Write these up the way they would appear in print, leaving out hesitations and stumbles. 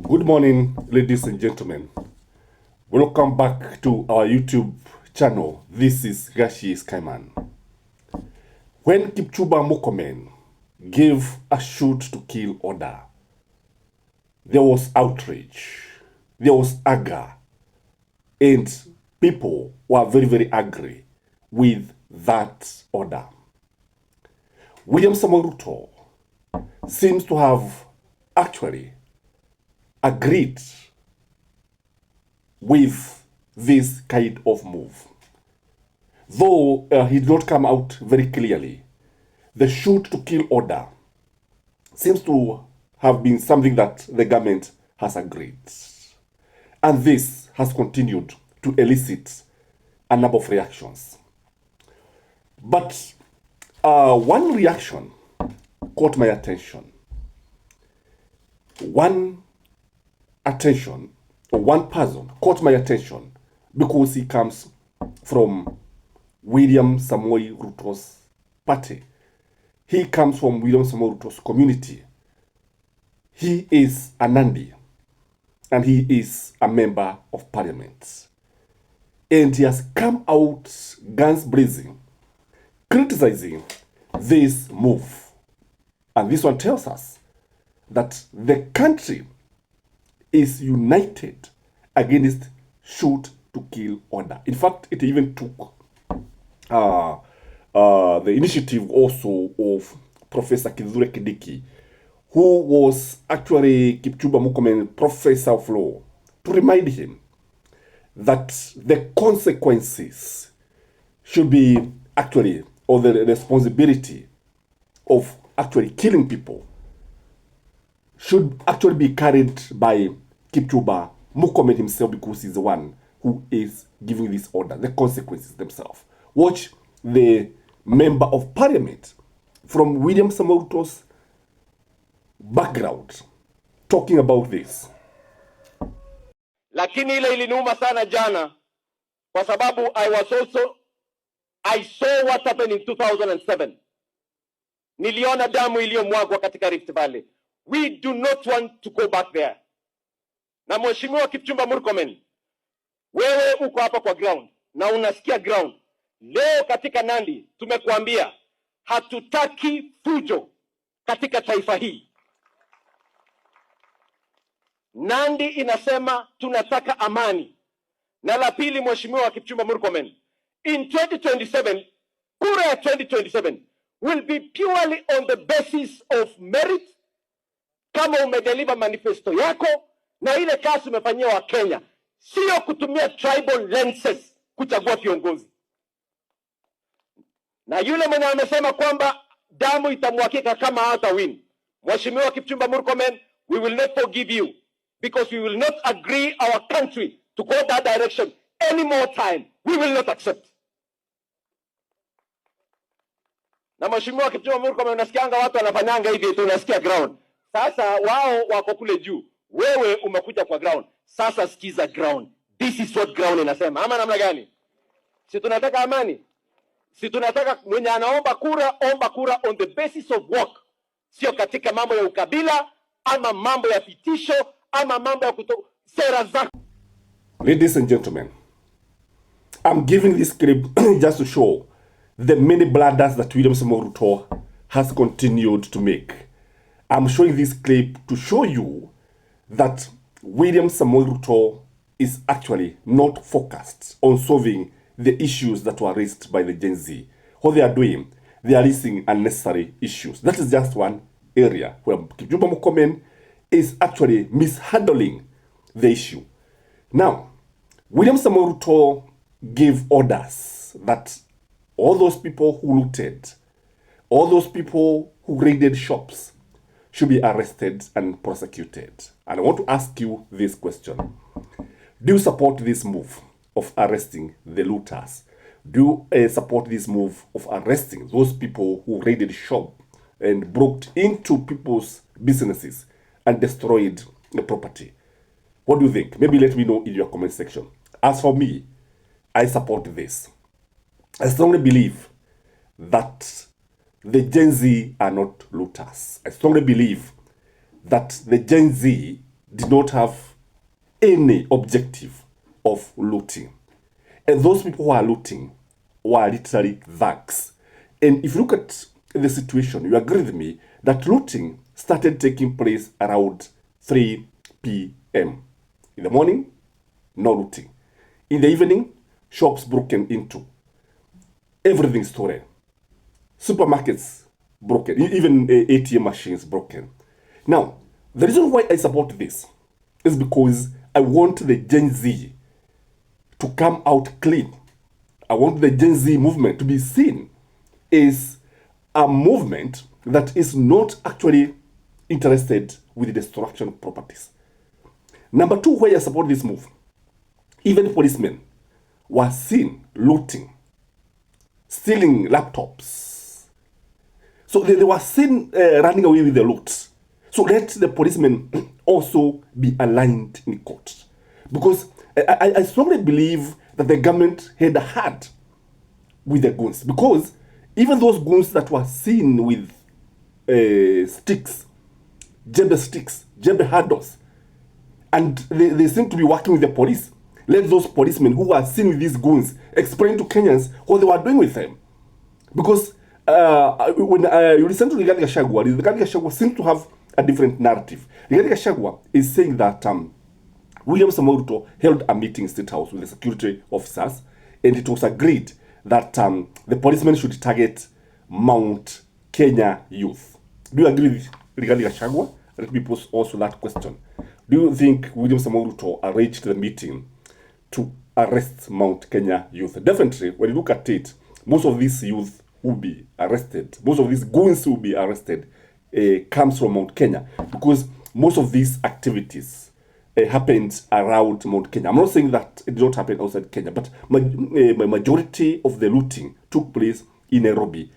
Good morning, ladies and gentlemen. Welcome back to our YouTube channel. This is Gashi Skyman. When Kipchumba Murkomen gave a shoot to kill order, there was outrage, there was anger, and people were very, very angry with that order. William Samoei Ruto seems to have actually agreed with this kind of move. Though he did not come out very clearly, the shoot to kill order seems to have been something that the government has agreed. And this has continued to elicit a number of reactions. But one reaction caught my attention. One person caught my attention because he comes from William Samoei Ruto's party. He comes from William Samoei Ruto's community. He is a Nandi and he is a member of parliament. And he has come out guns blazing, criticizing this move. And this one tells us that the country is united against shoot to kill order. In fact, it even took the initiative also of Professor Kithure Kindiki, who was actually Kipchumba Murkomen professor of law, to remind him that the consequences should be actually, or the responsibility of actually killing people should actually be carried by Kipchumba Murkomen himself, because he's the one who is giving this order, the consequences themselves. Watch the member of parliament from William Samoei Ruto's background talking about this. Lakini ile iliniuma sana jana kwa sababu I saw what happened in 2007. Niliona damu iliyomwagwa katika Rift Valley. We do not want to go back there. Na Mheshimiwa Kipchumba Murkomen, wewe uko hapa kwa ground na unasikia ground. Leo katika Nandi tumekuambia hatutaki fujo katika taifa hii. Nandi inasema tunataka amani. Na la pili, Mheshimiwa Kipchumba Murkomen, in 2027, kura ya 2027 will be purely on the basis of merit, kama umedeliver manifesto yako na ile kazi umefanyia wa Kenya, sio kutumia tribal lenses kuchagua viongozi. Na yule mwenye amesema kwamba damu itamwakika kama hata win, Mheshimiwa Kipchumba Murkomen, we will not forgive you, because we will not agree our country to go that direction any more time. We will not accept. Na Mheshimiwa Kipchumba Murkomen, unasikianga watu wanafanyanga hivi, tunasikia ground. Sasa wao wako kule juu, wewe umekuja kwa ground. Sasa sikiza ground. This is what ground inasema. Ama namna gani? Si tunataka amani? Si tunataka mwenye anaomba kura, omba kura on the basis of work. Sio katika mambo ya ukabila, ama mambo ya fitisho, ama mambo ya sera zako. Ladies and gentlemen, I'm giving this clip just to show the many blunders that William Samoei Ruto has continued to make. I'm showing this clip to show you that William Samoei Ruto is actually not focused on solving the issues that were raised by the Gen Z. What they are doing, they are raising unnecessary issues. That is just one area where Kipchumba Murkomen is actually mishandling the issue. Now, William Samoei Ruto gave orders that all those people who looted, all those people who raided shops should be arrested and prosecuted. And I want to ask you this question. Do you support this move of arresting the looters? Do you support this move of arresting those people who raided shop and broke into people's businesses and destroyed the property? What do you think? Maybe let me know in your comment section. As for me, I support this. I strongly believe that the Gen Z are not looters. I strongly believe that the Gen Z did not have any objective of looting. And those people who are looting were literally thugs. And if you look at the situation, you agree with me that looting started taking place around 3 p.m. In the morning, no looting. In the evening, shops broken into. Everything stolen. Supermarkets broken. Even ATM machines broken. Now, the reason why I support this is because I want the Gen Z to come out clean. I want the Gen Z movement to be seen as a movement that is not actually interested with the destruction of properties. Number two, why I support this move, even policemen were seen looting, stealing laptops. So they were seen running away with the loot. So let the policemen also be aligned in court. Because I strongly believe that the government had a heart with the goons. Because even those goons that were seen with sticks, jembe handles, and they seem to be working with the police. Let those policemen who are seen with these goons explain to Kenyans what they were doing with them. Because when you listen to Rigathi Gachagua seems to have a different narrative. Rigathi Gachagua is saying that William Samoei Ruto held a meeting in State House with the security officers, and it was agreed that the policemen should target Mount Kenya youth. Do you agree with Rigathi Gachagua? Let me pose also that question. Do you think William Samoei Ruto arranged the meeting to arrest Mount Kenya youth? Definitely, when you look at it, most of these youth will be arrested. Most of these goons will be arrested comes from Mount Kenya, because most of these activities happened around Mount Kenya. I'm not saying that it did not happen outside Kenya, but majority of the looting took place in Nairobi,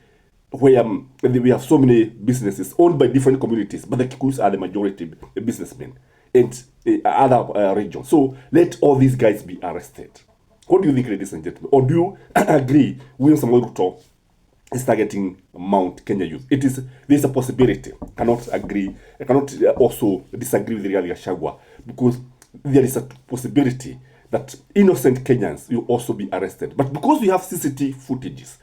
where we have so many businesses owned by different communities, but the Kikuus are the majority businessmen, and other regions. So let all these guys be arrested. What do you think, ladies and gentlemen? Or do you agree William Samoei Ruto is targeting Mount Kenya youth? There's a possibility. I cannot also disagree with Rigathi Gachagua, because there is a possibility that innocent Kenyans will also be arrested. But because we have CCTV footages,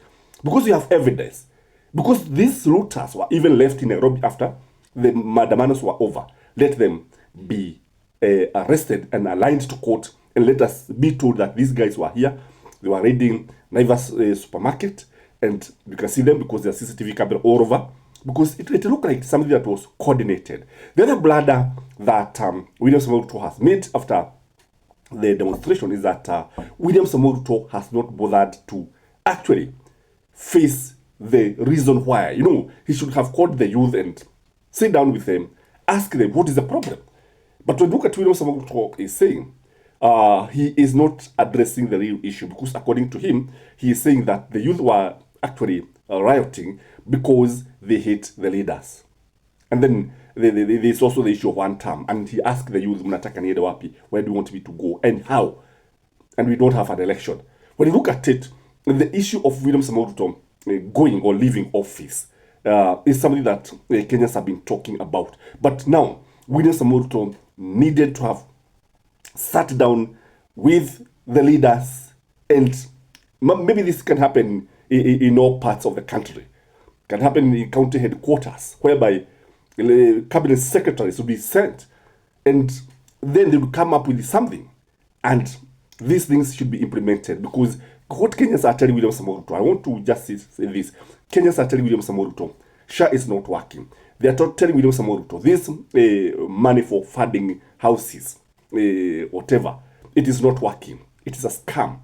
because we have evidence, because these looters were even left in Nairobi after the mandamanos were over, let them be arrested and aligned to court, and let us be told that these guys were here. They were raiding Naivas supermarket, and you can see them because there's CCTV camera all over, because it looked like something that was coordinated. The other blunder that William Samoei Ruto has made after the demonstration is that William Samoei Ruto has not bothered to actually face the reason why. He should have called the youth and sit down with them, ask them what is the problem. But when you look at William Samoei Ruto is saying, he is not addressing the real issue, because according to him, he is saying that the youth were actually rioting because they hate the leaders. And then there's also the issue of one term, and he asked the youth, mnataka niende wapi, where do you want me to go, and how? And we don't have an election. When you look at it, the issue of William Samoei Ruto going or leaving office is something that Kenyans have been talking about. But now, William Samoei Ruto needed to have sat down with the leaders, and maybe this can happen in all parts of the country. It can happen in county headquarters, whereby cabinet secretaries will be sent, and then they will come up with something, and these things should be implemented. Because what Kenyans are telling William Samoei Ruto, I want to just say this, Kenyans are telling William Samoei Ruto, SHA is not working. They are telling William Samoei Ruto, this money for funding houses, whatever, it is not working. It is a scam.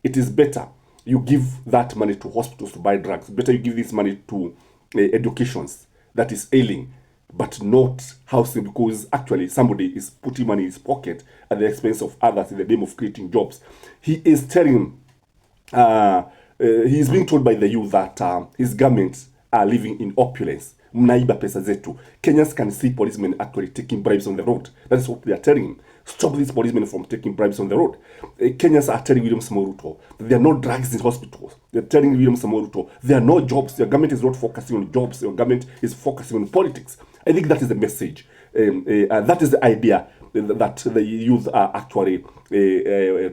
It is better you give that money to hospitals to buy drugs. Better you give this money to educations that is ailing, but not housing, because actually somebody is putting money in his pocket at the expense of others in the name of creating jobs. He is telling, he is being told by the youth that his governments are living in opulence. Mnaiba pesa zetu. Kenyans can see policemen actually taking bribes on the road. That is what they are telling him. Stop these policemen from taking bribes on the road. Kenyans are telling William Samoei Ruto that there are no drugs in hospitals. They're telling William Samoei Ruto there are no jobs. Your government is not focusing on jobs. Your government is focusing on politics. I think that is the message. That is the idea that the youth are actually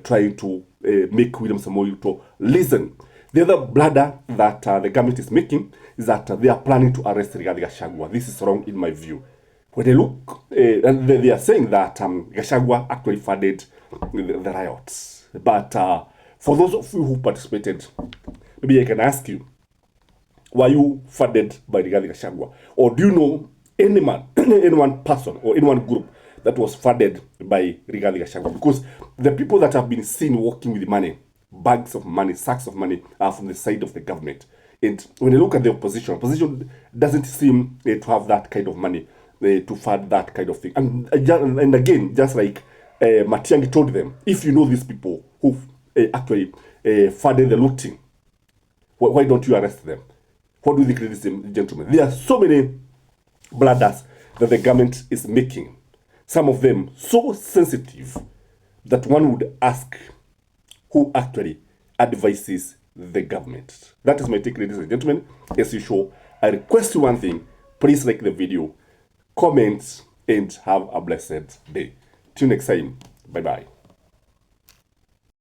trying to make William Samoei Ruto listen. The other blunder that the government is making is that they are planning to arrest Rigathi Gachagua. This is wrong in my view. When they look, and they are saying that Gachagua actually funded the riots. But for those of you who participated, maybe I can ask you, were you funded by Rigathi Gachagua? Or do you know any one person or any one group that was funded by Rigathi Gachagua? Because the people that have been seen walking with money, bags of money, sacks of money, are from the side of the government. And when you look at the opposition doesn't seem to have that kind of money to fund that kind of thing. And again, just like Matiang'i told them, if you know these people who actually funded the looting, why don't you arrest them? What do you think, ladies and gentlemen? There are so many blunders that the government is making. Some of them so sensitive that one would ask who actually advises the government. That is my take, ladies and gentlemen. As usual, I request you one thing. Please like the video, comment, and have a blessed day. Till next time. Bye-bye.